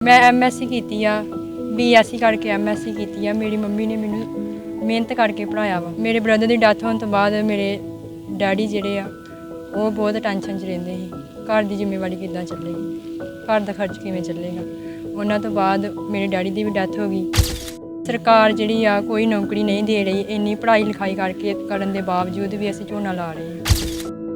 मैं MSc की आ, BSc करके MSc की आ। मेरी मम्मी ने मैनू मेहनत करके पढ़ाया वा। मेरे ब्रदर की डैथ होने तो बाद मेरे डैडी जिहड़े आ वो बहुत टेंशन च रहिंदे सी। घर की जिम्मेवारी किद्दां चलेगी, घर का खर्च किवें चलेगा। उन्हां तो बाद मेरे डैडी की भी डैथ हो गई। सरकार जिहड़ी आ कोई नौकरी नहीं दे रही। इन्नी पढ़ाई लिखाई करके करन दे बावजूद भी असीं झोना ला रहे हैं।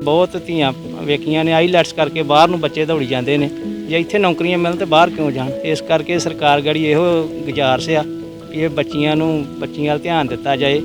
बहुत ਧੀਆਂ ਵੇਖੀਆਂ ਨੇ ਆਈਲੈਟਸ ਕਰਕੇ ਬਾਹਰ ਨੂੰ ਬੱਚੇ ਦੌੜੀ ਜਾਂਦੇ ਨੇ। ਜੇ ਇੱਥੇ ਨੌਕਰੀਆਂ ਮਿਲਣ ਤੇ ਬਾਹਰ ਕਿਉਂ ਜਾਣ। ਇਸ ਕਰਕੇ ਸਰਕਾਰ ਗੜੀ ਇਹੋ ਗੁਜ਼ਾਰਿਸ਼ ਆ ਕਿ ਇਹ ਬੱਚੀਆਂ ਵੱਲ ਧਿਆਨ ਦਿੱਤਾ ਜਾਏ।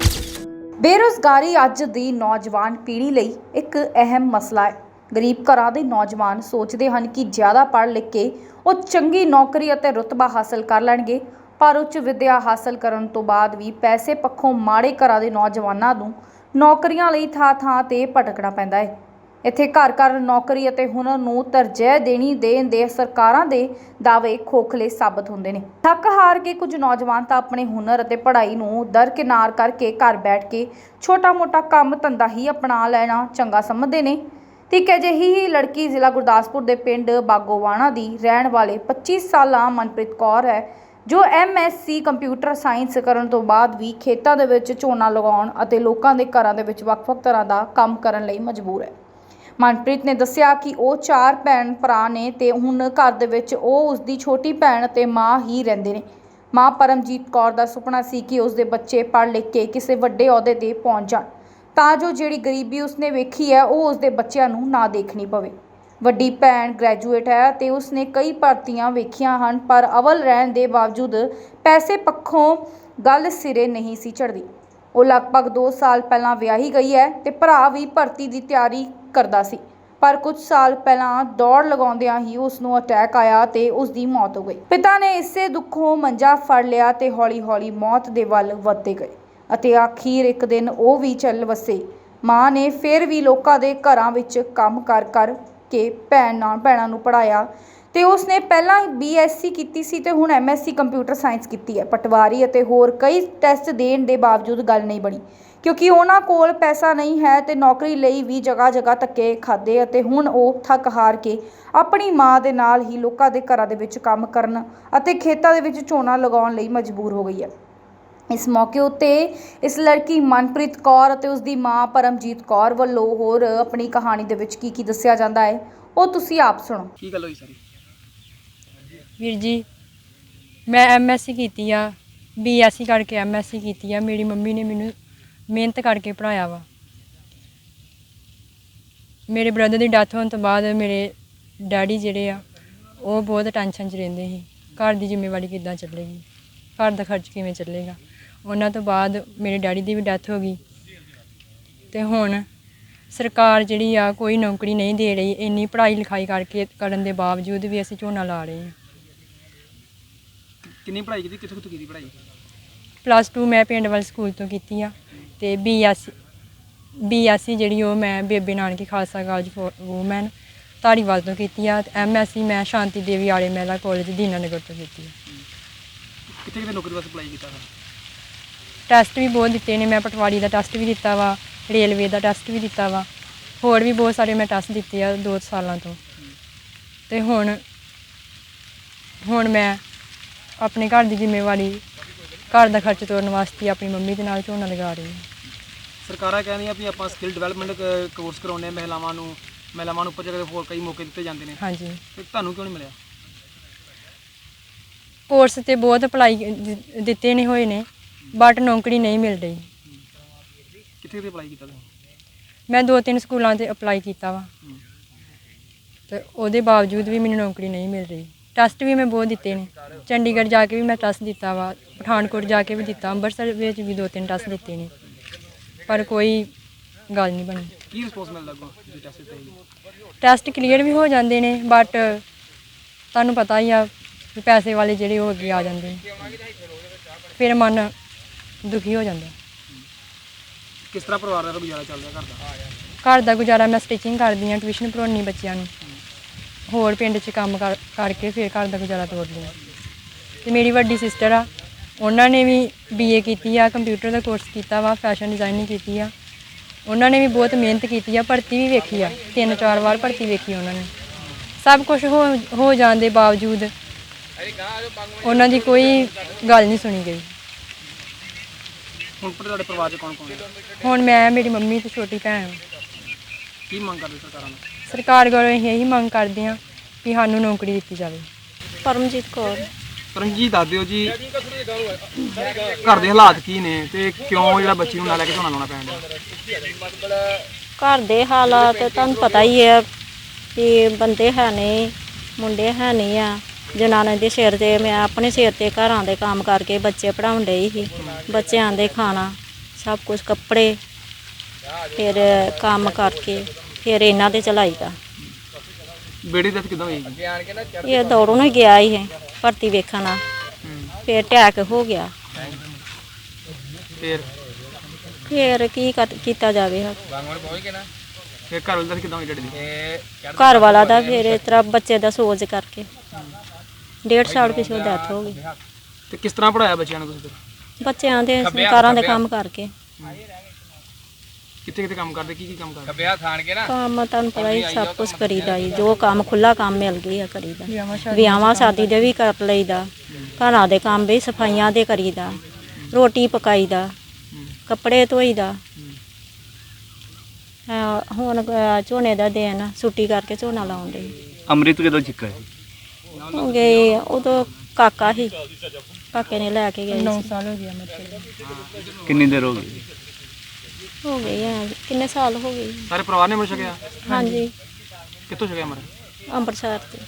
ਬੇਰੁਜ਼ਗਾਰੀ ਅੱਜ ਦੀ ਨੌਜਵਾਨ ਪੀੜ੍ਹੀ ਲਈ ਇੱਕ ਅਹਿਮ ਮਸਲਾ ਹੈ। ਗਰੀਬ ਘਰਾਂ ਦੇ ਨੌਜਵਾਨ ਸੋਚਦੇ ਹਨ ਕਿ ਜ਼ਿਆਦਾ ਪੜ੍ਹ ਲਿਖ ਕੇ ਉਹ ਚੰਗੀ ਨੌਕਰੀ ਅਤੇ ਰੁਤਬਾ ਹਾਸਲ ਕਰ ਲੈਣਗੇ, ਪਰ ਉੱਚ ਵਿੱਦਿਆ ਹਾਸਲ ਕਰਨ ਤੋਂ ਬਾਅਦ ਵੀ ਪੈਸੇ ਪੱਖੋਂ ਮਾੜੇ ਘਰਾਂ ਦੇ ਨੌਜਵਾਨਾਂ ਨੂੰ ਨੌਕਰੀਆਂ ਲਈ ਥਾਂ-ਥਾਂ ਤੇ ਭਟਕਣਾ ਪੈਂਦਾ ਹੈ। ਇੱਥੇ ਘਰ ਨੌਕਰੀ ਅਤੇ ਹੁਨਰ ਨੂੰ ਤਰਜੀਹ ਦੇਣ ਦੇ ਸਰਕਾਰਾਂ ਦੇ ਦਾਅਵੇ ਖੋਖਲੇ ਸਾਬਤ ਹੁੰਦੇ ਨੇ। ਥੱਕ ਹਾਰ ਕੇ ਕੁਝ ਨੌਜਵਾਨ ਤਾਂ ਆਪਣੇ ਹੁਨਰ ਅਤੇ ਪੜ੍ਹਾਈ ਨੂੰ ਦਰਕਿਨਾਰ ਕਰਕੇ ਘਰ ਬੈਠ ਕੇ ਛੋਟਾ-ਮੋਟਾ ਕੰਮ ਧੰਦਾ ਹੀ ਅਪਣਾ ਲੈਣਾ ਚੰਗਾ ਸਮਝਦੇ ਨੇ। ਤੇ ਇੱਕ ਅਜਿਹੀ ਹੀ ਲੜਕੀ ਜ਼ਿਲ੍ਹਾ ਗੁਰਦਾਸਪੁਰ ਦੇ ਪਿੰਡ ਬਾਗੋਵਾਣਾ ਦੀ ਰਹਿਣ ਵਾਲੇ 25 ਸਾਲਾ ਮਨਪ੍ਰੀਤ ਕੌਰ ਹੈ, ਜੋ MSc ਕੰਪਿਊਟਰ ਸਾਇੰਸ ਕਰਨ ਤੋਂ ਬਾਅਦ ਵੀ ਖੇਤਾਂ ਦੇ ਵਿੱਚ ਝੋਨਾ ਲਗਾਉਣ ਅਤੇ ਲੋਕਾਂ ਦੇ ਘਰਾਂ ਦੇ ਵਿੱਚ ਵੱਖ-ਵੱਖ ਤਰ੍ਹਾਂ ਦਾ ਕੰਮ ਕਰਨ ਲਈ ਮਜਬੂਰ ਹੈ। ਮਨਪ੍ਰੀਤ ਨੇ ਦੱਸਿਆ ਕਿ ਉਹ 4 ਭੈਣ ਭਰਾ ਨੇ ਤੇ ਹੁਣ ਘਰ ਦੇ ਵਿੱਚ ਉਹ ਉਸਦੀ ਛੋਟੀ ਭੈਣ ਅਤੇ ਮਾਂ ਹੀ ਰਹਿੰਦੇ ਨੇ। ਮਾਂ ਪਰਮਜੀਤ ਕੌਰ ਦਾ ਸੁਪਨਾ ਸੀ ਕਿ ਉਸਦੇ ਬੱਚੇ ਪੜ੍ਹ ਲਿਖ ਕੇ ਕਿਸੇ ਵੱਡੇ ਅਹੁਦੇ ਤੇ ਪਹੁੰਚ ਜਾਣ, ਤਾਂ ਜੋ ਜਿਹੜੀ ਗਰੀਬੀ ਉਸਨੇ ਵੇਖੀ ਹੈ ਉਹ ਉਸਦੇ ਬੱਚਿਆਂ ਨੂੰ ਨਾ ਦੇਖਣੀ ਪਵੇ। ਵੱਡੀ ਭੈਣ ਗ੍ਰੈਜੂਏਟ ਹੈ ਤੇ ਉਸਨੇ ਕਈ ਭਰਤੀਆਂ ਵੇਖੀਆਂ ਹਨ, ਪਰ ਅਵਲ ਰਹਿਣ ਦੇ ਬਾਵਜੂਦ ਪੈਸੇ ਪੱਖੋਂ ਗੱਲ ਸਿਰੇ ਨਹੀਂ ਸੀ ਚੜ੍ਹਦੀ। ਉਹ ਲਗਭਗ 2 ਸਾਲ ਪਹਿਲਾਂ ਵਿਆਹੀ ਗਈ ਹੈ ਤੇ ਭਰਾ ਵੀ ਭਰਤੀ ਦੀ ਤਿਆਰੀ ਕਰਦਾ ਸੀ, ਪਰ ਕੁਝ ਸਾਲ ਪਹਿਲਾਂ ਦੌੜ ਲਗਾਉਂਦਿਆਂ ਹੀ ਉਸ ਨੂੰ ਅਟੈਕ ਆਇਆ ਤੇ ਉਸ ਦੀ ਮੌਤ ਹੋ ਗਈ। ਪਿਤਾ ਨੇ ਇਸੇ ਦੁੱਖੋਂ ਮੰਜਾ ਫੜ ਲਿਆ ਤੇ ਹੌਲੀ-ਹੌਲੀ ਮੌਤ ਦੇ ਵੱਲ ਵੱਧਦੇ ਗਏ ਅਤੇ ਆਖਿਰ ਇੱਕ ਦਿਨ ਉਹ ਵੀ ਚੱਲ ਵਸੇ। ਮਾਂ ਨੇ ਫਿਰ ਵੀ ਲੋਕਾਂ ਦੇ ਘਰਾਂ ਵਿੱਚ ਕੰਮ ਕਰ ਕੇ ਭੈਣਾਂ ਨੂੰ ਪੜ੍ਹਾਇਆ ਤੇ ਉਸਨੇ ਪਹਿਲਾਂ BSc ਕੀਤੀ ਸੀ ਤੇ ਹੁਣ MSc ਕੰਪਿਊਟਰ ਸਾਇੰਸ ਕੀਤੀ ਹੈ। ਪਟਵਾਰੀ ਅਤੇ ਹੋਰ ਕਈ ਟੈਸਟ ਦੇਣ ਦੇ ਬਾਵਜੂਦ ਗੱਲ ਨਹੀਂ ਬਣੀ, ਕਿਉਂਕਿ ਉਹਨਾਂ ਕੋਲ ਪੈਸਾ ਨਹੀਂ ਹੈ ਤੇ ਨੌਕਰੀ ਲਈ ਵੀ ਜਗ੍ਹਾ ਧੱਕੇ ਖਾਦੇ ਅਤੇ ਹੁਣ ਉਹ ਥੱਕ ਹਾਰ ਕੇ ਆਪਣੀ ਮਾਂ ਦੇ ਨਾਲ ਹੀ ਲੋਕਾਂ ਦੇ ਘਰਾਂ ਦੇ ਵਿੱਚ ਕੰਮ ਕਰਨ ਅਤੇ ਖੇਤਾਂ ਦੇ ਵਿੱਚ ਝੋਨਾ ਲਗਾਉਣ ਲਈ ਮਜਬੂਰ ਹੋ ਗਈ ਹੈ। ਇਸ ਮੌਕੇ ਉੱਤੇ ਇਸ ਲੜਕੀ ਮਨਪ੍ਰੀਤ ਕੌਰ ਅਤੇ ਉਸਦੀ ਮਾਂ ਪਰਮਜੀਤ ਕੌਰ ਵੱਲੋਂ ਹੋਰ ਆਪਣੀ ਕਹਾਣੀ ਦੇ ਵਿੱਚ ਕੀ ਦੱਸਿਆ ਜਾਂਦਾ ਹੈ ਉਹ ਤੁਸੀਂ ਆਪ ਸੁਣੋ। ਕੀ ਗੱਲ ਹੋਈ ਸਾਰੀ? ਵੀਰ ਜੀ, मैं MSc की आ, BSc करके MSc की आ। मेरी मम्मी ने मैनू मेहनत करके पढ़ाया वा। मेरे ब्रदर की डैथ होने तो बाद मेरे डैडी जिहड़े आ वो बहुत टेंशन च रहिंदे सी। घर की जिम्मेवारी किद्दां चलेगी, घर का खर्च किवें चलेगा। उन्हां तो बाद मेरे डैडी की भी डैथ हो गई ते हुण सरकार जिहड़ी आ कोई नौकरी नहीं दे रही। इन्नी पढ़ाई लिखाई करके करन दे बावजूद भी असीं झोना ला रहे हैं। ਕਿੰਨੀ ਪੜ੍ਹਾਈ ਕੀਤੀ, ਕਿੱਥੋਂ ਕੀਤੀ ਪੜ੍ਹਾਈ? +2 मैं पिंड वाले स्कूल तो की आ ते BSc जिहड़ी ਉਹ मैं Bebe Nanaki Khalsa college for women Dhariwal तो की आ। MSc मैं शांति देवी आले महला कॉलेज दीनानगर तो की आ। ਕਿੱਥੇ ਨੌਕਰੀ ਵਾਸਤੇ ਅਪਲਾਈ ਕੀਤਾ? ਟੈਸਟ ਵੀ ਬਹੁਤ ਦਿੱਤੇ ਨੇ ਮੈਂ। ਪਟਵਾਰੀ ਦਾ ਟੈਸਟ ਵੀ ਦਿੱਤਾ ਵਾ, ਰੇਲਵੇ ਦਾ ਟੈਸਟ ਵੀ ਦਿੱਤਾ ਵਾ, ਹੋਰ ਵੀ ਬਹੁਤ ਸਾਰੇ ਮੈਂ ਟੈਸਟ ਦਿੱਤੇ ਆ 2 ਸਾਲਾਂ ਤੋਂ। ਤੇ ਹੁਣ ਮੈਂ ਆਪਣੇ ਘਰ ਦੀ ਜ਼ਿੰਮੇਵਾਰੀ, ਘਰ ਦਾ ਖਰਚ ਤੋਰਨ ਵਾਸਤੇ ਆਪਣੀ ਮੰਮੀ ਦੇ ਨਾਲ ਝੋਨਾ ਲਗਾ ਰਹੀ ਹਾਂ। ਸਰਕਾਰਾਂ ਕਹਿੰਦੀਆਂ ਵੀ ਆਪਾਂ ਸਕਿੱਲ ਡਿਵੈਲਪਮੈਂਟ ਕੋਰਸ ਕਰਾਉਂਦੇ ਮਹਿਲਾਵਾਂ ਨੂੰ ਉੱਪਰ ਜਗ੍ਹਾ ਹੋਰ ਕਈ ਮੌਕੇ ਦਿੱਤੇ ਜਾਂਦੇ ਨੇ। ਹਾਂਜੀ, ਤੇ ਤੁਹਾਨੂੰ ਕਿਉਂ ਨਹੀਂ ਮਿਲਿਆ? ਕੋਰਸ ਤੇ ਬਹੁਤ ਅਪਲਾਈ ਦਿੱਤੇ ਨੇ ਹੋਏ ਨੇ, ਬਟ ਨੌਕਰੀ ਨਹੀਂ ਮਿਲ ਰਹੀ। ਕਿੱਥੇ ਅਪਲਾਈ ਕੀਤਾ ਤੁਸੀਂ? ਮੈਂ 2-3 ਸਕੂਲਾਂ 'ਤੇ ਅਪਲਾਈ ਕੀਤਾ ਵਾ ਤੇ ਉਹਦੇ ਬਾਵਜੂਦ ਵੀ ਮੈਨੂੰ ਨੌਕਰੀ ਨਹੀਂ ਮਿਲ ਰਹੀ। ਟੈਸਟ ਵੀ ਮੈਂ ਬਹੁਤ ਦਿੱਤੇ ਨੇ, ਚੰਡੀਗੜ੍ਹ ਜਾ ਕੇ ਵੀ ਮੈਂ ਟੈਸਟ ਦਿੱਤਾ ਵਾ, ਪਠਾਨਕੋਟ ਜਾ ਕੇ ਵੀ ਦਿੱਤਾ, ਅੰਮ੍ਰਿਤਸਰ ਵਿੱਚ ਵੀ 2-3 ਟੈਸਟ ਦਿੱਤੇ ਨੇ, ਪਰ ਕੋਈ ਗੱਲ ਨਹੀਂ ਬਣੀ। ਕੀ ਰਿਸਪੌਂਸ ਮਿਲਦਾ ਅੱਗੋਂ ਜੇ ਟੈਸਟ ਦਿੱਤੇ? ਟੈਸਟ ਕਲੀਅਰ ਵੀ ਹੋ ਜਾਂਦੇ ਨੇ, ਬਟ ਤੁਹਾਨੂੰ ਪਤਾ ਹੀ ਆ ਵੀ ਪੈਸੇ ਵਾਲੇ ਜਿਹੜੇ ਉਹ ਅੱਗੇ ਆ ਜਾਂਦੇ ਨੇ, ਫਿਰ ਮਨ ਦੁਖੀ ਹੋ ਜਾਂਦਾ। ਕਿਸ ਤਰ੍ਹਾਂ ਪਰਿਵਾਰ ਦਾ ਗੁਜ਼ਾਰਾ ਚੱਲਦਾ ਘਰ ਦਾ ਗੁਜ਼ਾਰਾ ਮੈਂ ਸਟਿਚਿੰਗ ਕਰਦੀ ਹਾਂ, ਟਿਊਸ਼ਨ ਪੜ੍ਹਾਉਂਦੀ ਬੱਚਿਆਂ ਨੂੰ, ਹੋਰ ਪਿੰਡ 'ਚ ਕੰਮ ਕਰਕੇ ਫਿਰ ਘਰ ਦਾ ਗੁਜ਼ਾਰਾ ਤੋਰਦੀ ਹਾਂ। ਅਤੇ ਮੇਰੀ ਵੱਡੀ ਸਿਸਟਰ ਆ, ਉਹਨਾਂ ਨੇ ਵੀ BA ਕੀਤੀ ਆ, ਕੰਪਿਊਟਰ ਦਾ ਕੋਰਸ ਕੀਤਾ ਵਾ, ਫੈਸ਼ਨ ਡਿਜ਼ਾਇਨਿੰਗ ਕੀਤੀ ਆ। ਉਹਨਾਂ ਨੇ ਵੀ ਬਹੁਤ ਮਿਹਨਤ ਕੀਤੀ ਆ, ਭਰਤੀ ਵੀ ਵੇਖੀ ਆ, 3-4 ਵਾਰ ਭਰਤੀ ਵੇਖੀ ਉਹਨਾਂ ਨੇ। ਸਭ ਕੁਝ ਹੋ ਜਾਣ ਦੇ ਬਾਵਜੂਦ ਉਹਨਾਂ ਦੀ ਕੋਈ ਗੱਲ ਨਹੀਂ ਸੁਣੀ ਗਈ। ਹੁਣ ਤੁਹਾਡੇ ਪਰਿਵਾਰ 'ਚ ਕੌਣ ਕੌਣ ਹੈ? ਹੁਣ ਮੈਂ, ਮੇਰੀ ਮੰਮੀ ਤੇ ਛੋਟੀ ਭੈਣ। ਕੀ ਮੰਗ ਕਰਦੇ ਸਰਕਾਰਾਂ ਨੂੰ? ਸਰਕਾਰ ਕੋਲੋਂ ਅਸੀਂ ਇਹੀ ਮੰਗ ਕਰਦੇ ਹਾਂ ਕਿ ਸਾਨੂੰ ਨੌਕਰੀ ਦਿੱਤੀ ਜਾਵੇ। ਪਰਮਜੀਤ ਕੌਰ। ਪਰਮਜੀਤ ਦੱਸ ਦਿਓ ਜੀ, ਘਰ ਦੇ ਹਾਲਾਤ ਕੀ ਨੇ ਤੇ ਕਿਉਂ ਜਿਹੜਾ ਬੱਚੀ ਨੂੰ ਨਾਲ ਲੈ ਕੇ ਝੋਨਾ ਲਾਉਣਾ ਪੈਣ ਡਿਆ? ਘਰ ਦੇ ਹਾਲਾਤ ਤੁਹਾਨੂੰ ਪਤਾ ਹੀ ਹੈ ਕਿ ਬੰਦੇ ਹੈ ਨਹੀਂ, ਮੁੰਡੇ ਹੈ ਨਹੀਂ ਆ। ਜਨਾਨੇ ਦੇ ਸਿਰ ਤੇ, ਮੈਂ ਆਪਣੇ ਸਿਰ ਤੇ ਘਰਾਂ ਦੇ ਕੰਮ ਕਰਕੇ ਬੱਚੇ ਪੜ੍ਹਾਉਣ ਡਈ ਸੀ। ਬੱਚਿਆਂ ਦੇ ਖਾਣਾ ਸਭ ਕੁਝ, ਕੱਪੜੇ, ਫਿਰ ਕੰਮ ਕਰਕੇ ਫਿਰ ਇਹਨਾਂ ਦੇ ਚਲਾਈ ਦਾ। ਬੇੜੀ ਡੈਥ ਕਿੱਦਾਂ ਹੋਈ ਜੀ? ਇਹ ਦੌੜੋਂ ਨੂੰ ਗਿਆ ਹੀ ਹੈ ਭਰਤੀ ਵੇਖਣ, ਫਿਰ ਅਟੈਕ ਹੋ ਗਿਆ। ਫਿਰ ਕੀ ਕੀਤਾ ਜਾਵੇ? ਫਿਰ ਘਰ ਵਾਲੀ ਡੈਥ ਕਿੱਦਾਂ ਹੋਈ ਤੁਹਾਡੀ ਦੀ? ਘਰ ਵਾਲਾ ਦਾ ਫਿਰ ਇਸ ਤਰ੍ਹਾਂ ਬੱਚੇ ਦਾ ਸੋਚ ਕਰਕੇ 1.5 ਸਾਲ ਪਿਛੋਂ ਡੈਥ ਹੋ ਗਈ। ਤੇ ਕਿਸ ਤਰ੍ਹਾਂ ਪੜਾਇਆ ਬੱਚਿਆਂ ਨੂੰ ਤੁਸੀਂ ਫਿਰ? ਬੱਚਿਆਂ ਦੇ ਸਰਕਾਰਾਂ ਦੇ ਕੰਮ ਕਰਕੇ। ਕਿੱਥੇ ਕਿੱਥੇ ਕੰਮ ਕਰਦੇ, ਕੀ ਕੰਮ ਕਰਦੇ? ਕੰਮ ਤੁਹਾਨੂੰ ਪਤਾ ਹੀ ਸਭ ਕੁਝ ਕਰੀਦਾ ਜੀ, ਜੋ ਕੰਮ ਖੁੱਲਾ ਕੰਮ ਮਿਲ ਗਿਆ ਕਰੀਦਾ। ਵਿਆਹਾਂ ਸ਼ਾਦੀ ਦੇ ਵੀ ਕਰ ਲਈਦਾ, ਘਰਾਂ ਦੇ ਕੰਮ ਵੀ, ਸਫਾਈਆਂ ਦੇ ਕਰੀਦਾ, ਰੋਟੀ ਪਕਾਈਦਾ, ਕੱਪੜੇ ਧੋਈਦਾ। ਹੁਣ ਝੋਨੇ ਦਾ ਦਿਨ, ਛੁੱਟੀ ਕਰਕੇ ਝੋਨਾ ਲਾਉਣ ਦੇ। ਅੰਮ੍ਰਿਤ ਕਿਦੋਂ ਛਿੱਕਾ ਹੈ? ਹੋ ਗਏ ਉਦੋਂ ਕਾਕਾ ਸੀ, ਕਾਕੇ ਨੇ ਲੈ ਕੇ ਗਏ 9 ਸੀ। ਸਾਲ ਹੋ ਗਿਆ ਮੇਰੇ। ਕਿੰਨੀ ਦੇਰ ਹੋ ਗਈ? ਹੋ ਗਏ ਆ, ਕਿੰਨੇ ਸਾਲ ਹੋ ਗਏ? ਸਾਰੇ ਪਰਿਵਾਰ ਨੇ ਮਿਲ ਸਕਿਆ? ਹਾਂਜੀ, ਕਿੱਥੋਂ ਸਕਿਆ ਮਰ? ਅੰਮ੍ਰਿਤਸਰ ਤੇ।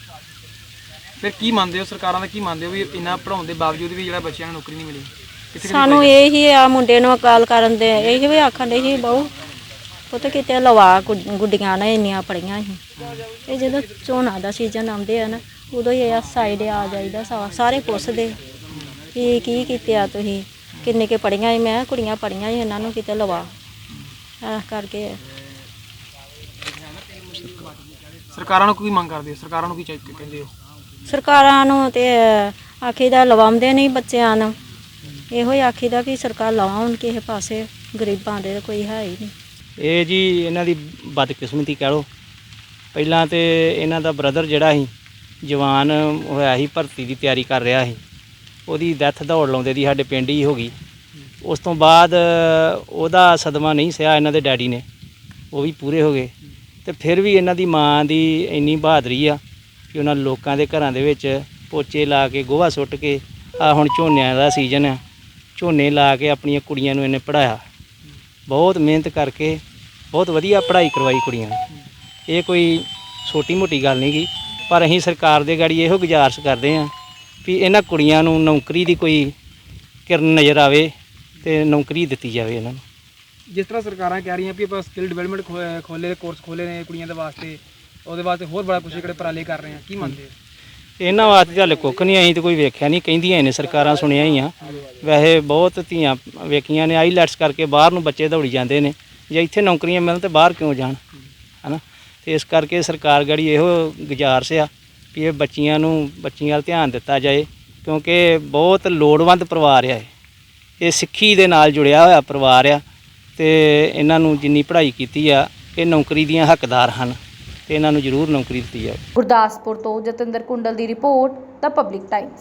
ਫਿਰ ਕੀ ਮੰਨਦੇ ਹੋ, ਸਰਕਾਰਾਂ ਦਾ ਕੀ ਮੰਨਦੇ ਹੋ ਵੀ ਇੰਨਾ ਪੜਾਉਣ ਦੇ ਬਾਵਜੂਦ ਵੀ ਜਿਹੜਾ ਬੱਚਿਆਂ ਨੂੰ ਨੌਕਰੀ ਨਹੀਂ ਮਿਲੀ? ਸਾਨੂੰ ਇਹ ਹੀ ਆ ਮੁੰਡੇ ਨੂੰ ਗੱਲ ਕਰਨ ਦੇ, ਇਹ ਵੀ ਆਖਣ ਦੇ ਸੀ ਬਹੁ ਪੁੱਤ ਕਿਤੇ ਲਵਾ, ਗੁੱਡੀਆਂ ਨਾ ਇੰਨੀਆਂ ਪੜੀਆਂ ਸੀ। ਇਹ ਜਦੋਂ ਝੋਨਾ ਦਾ ਸੀਜ਼ਨ ਆਉਂਦੇ ਆ ਨਾ, ਉਦੋਂ ਹੀ ਇਹ ਸਾਈਡ ਆ ਜਾਈਦਾ। ਸਾਰੇ ਪੁੱਛਦੇ ਕੀ ਕੀਤੇ ਤੁਸੀਂ, ਕਿੰਨੇ ਕੇ ਪੜੀਆਂ ਸੀ? ਮੈਂ ਕੁੜੀਆਂ ਪੜੀਆਂ ਸੀ, ਇਹਨਾਂ ਨੂੰ ਕਿਤੇ ਲਵਾ। ਇਸ ਕਰਕੇ ਸਰਕਾਰਾਂ ਨੂੰ ਕੀ ਮੰਗ ਕਰਦੇ ਹੋ? ਸਰਕਾਰਾਂ ਨੂੰ ਕੀ ਕਹਿੰਦੇ ਹੋ? ਸਰਕਾਰਾਂ ਨੂੰ ਤੇ ਆਖੀਦਾ ਲਵਾਉਂਦੇ ਨਹੀਂ ਬੱਚਿਆਂ ਨੂੰ, ਇਹੋ ਹੀ ਆਖੀਦਾ ਵੀ ਸਰਕਾਰ ਲਵਾਉਣ ਕਿਸੇ ਪਾਸੇ, ਗਰੀਬਾਂ ਦੇ ਕੋਈ ਹੈ ਹੀ ਨਹੀਂ। ਇਹ ਜੀ ਇਹਨਾਂ ਦੀ ਬਦਕਿਸਮਤੀ ਕਹਿ ਲਓ। ਪਹਿਲਾਂ ਤੇ ਇਹਨਾਂ ਦਾ ਬ੍ਰਦਰ ਜਿਹੜਾ ਸੀ ਜਵਾਨ ਹੋਇਆ ਸੀ, ਭਰਤੀ ਦੀ ਤਿਆਰੀ ਕਰ ਰਿਹਾ ਸੀ, ਉਹਦੀ ਡੈਥ ਦੌੜ ਲਾਉਂਦੇ ਦੀ ਸਾਡੇ ਪਿੰਡ ਹੀ ਹੋ ਗਈ। ਉਸ ਤੋਂ ਬਾਅਦ ਉਹਦਾ ਸਦਮਾ ਨਹੀਂ ਸਹਿਆ ਇਹਨਾਂ ਦੇ ਡੈਡੀ ਨੇ, ਉਹ ਵੀ ਪੂਰੇ ਹੋ ਗਏ। ਤੇ ਫਿਰ ਵੀ ਇਹਨਾਂ ਦੀ ਮਾਂ ਦੀ ਇੰਨੀ ਬਹਾਦਰੀ ਆ ਕਿ ਉਹਨਾਂ ਲੋਕਾਂ ਦੇ ਘਰਾਂ ਦੇ ਵਿੱਚ ਪੋਚੇ ਲਾ ਕੇ, ਗੋਹਾ ਸੁੱਟ ਕੇ, ਆ ਹੁਣ ਝੋਨਿਆਂ ਦਾ ਸੀਜ਼ਨ ਆ, ਝੋਨੇ ਲਾ ਕੇ ਆਪਣੀਆਂ ਕੁੜੀਆਂ ਨੂੰ ਇਹਨੇ ਪੜ੍ਹਾਇਆ। ਬਹੁਤ ਮਿਹਨਤ ਕਰਕੇ ਬਹੁਤ ਵਧੀਆ ਪੜ੍ਹਾਈ ਕਰਵਾਈ ਕੁੜੀਆਂ ਨੂੰ। ਇਹ ਕੋਈ ਛੋਟੀ ਮੋਟੀ ਗੱਲ ਨਹੀਂ ਗੀ, ਪਰ ਅਸੀਂ ਸਰਕਾਰ ਦੇ ਗਾੜੀ ਇਹੋ ਗੁਜ਼ਾਰਿਸ਼ ਕਰਦੇ ਹਾਂ ਵੀ ਇਹਨਾਂ ਕੁੜੀਆਂ ਨੂੰ ਨੌਕਰੀ ਦੀ ਕੋਈ ਕਿਰਨ ਨਜ਼ਰ ਆਵੇ ਤੇ ਨੌਕਰੀ ਦਿੱਤੀ ਜਾਵੇ ਇਹਨਾਂ ਨੂੰ। ਜਿਸ ਤਰ੍ਹਾਂ ਸਰਕਾਰਾਂ ਕਹਿ ਰਹੀਆਂ ਵੀ ਆਪਾਂ ਸਕਿੱਲ ਡਿਵੈਲਪਮੈਂਟ ਖੋਲੇ, ਕੋਰਸ ਖੋਲੇ ਨੇ ਕੁੜੀਆਂ ਦੇ ਵਾਸਤੇ, ਉਹਦੇ ਵਾਸਤੇ ਹੋਰ ਬੜਾ ਕੁਛ ਜਿਹੜੇ ਉਪਰਾਲੇ ਕਰ ਰਹੇ ਆ, ਕੀ ਮੰਨਦੇ ਹੋ? ਇਹਨਾਂ ਵਾਸਤੇ ਚੱਲ ਕੁੱਖ ਨਹੀਂ, ਅਸੀਂ ਤਾਂ ਕੋਈ ਵੇਖਿਆ ਨਹੀਂ, ਕਹਿੰਦੀਆਂ ਨੇ ਸਰਕਾਰਾਂ, ਸੁਣਿਆ ਹੀ ਆ। ਵੈਸੇ ਬਹੁਤ ਧੀਆਂ ਵੇਖੀਆਂ ਨੇ, ਆਈਲੈਟਸ ਕਰਕੇ ਬਾਹਰ ਨੂੰ ਬੱਚੇ ਦੌੜੀ ਜਾਂਦੇ ਨੇ। ਜੇ ਇੱਥੇ ਨੌਕਰੀਆਂ ਮਿਲਣ ਤਾਂ ਬਾਹਰ ਕਿਉਂ ਜਾਣ, ਹੈ ਨਾ। ਤੇ ਇਸ ਕਰਕੇ ਸਰਕਾਰ ਗੜੀ ਇਹੋ ਗੁਜ਼ਾਰਿਸ਼ ਆ ਵੀ ਇਹ ਬੱਚੀਆਂ ਵੱਲ ਧਿਆਨ ਦਿੱਤਾ ਜਾਏ, ਕਿਉਂਕਿ ਬਹੁਤ ਲੋੜਵੰਦ ਪਰਿਵਾਰ ਆ ਇਹ ਸਿੱਖੀ ਦੇ ਨਾਲ ਜੁੜਿਆ ਹੋਇਆ ਪਰਿਵਾਰ ਆ। ਤੇ ਇਹਨਾਂ ਨੂੰ ਜਿੰਨੀ ਪੜ੍ਹਾਈ ਕੀਤੀ ਆ, ਇਹ ਨੌਕਰੀ ਦੀਆਂ ਹੱਕਦਾਰ ਹਨ ਤੇ ਇਹਨਾਂ ਨੂੰ ਜ਼ਰੂਰ ਨੌਕਰੀ ਦਿੱਤੀ ਜਾਵੇ। ਗੁਰਦਾਸਪੁਰ ਤੋਂ ਜਤਿੰਦਰ ਕੁੰਡਲ ਦੀ ਰਿਪੋਰਟ, ਦ ਪਬਲਿਕ ਟਾਈਮਸ।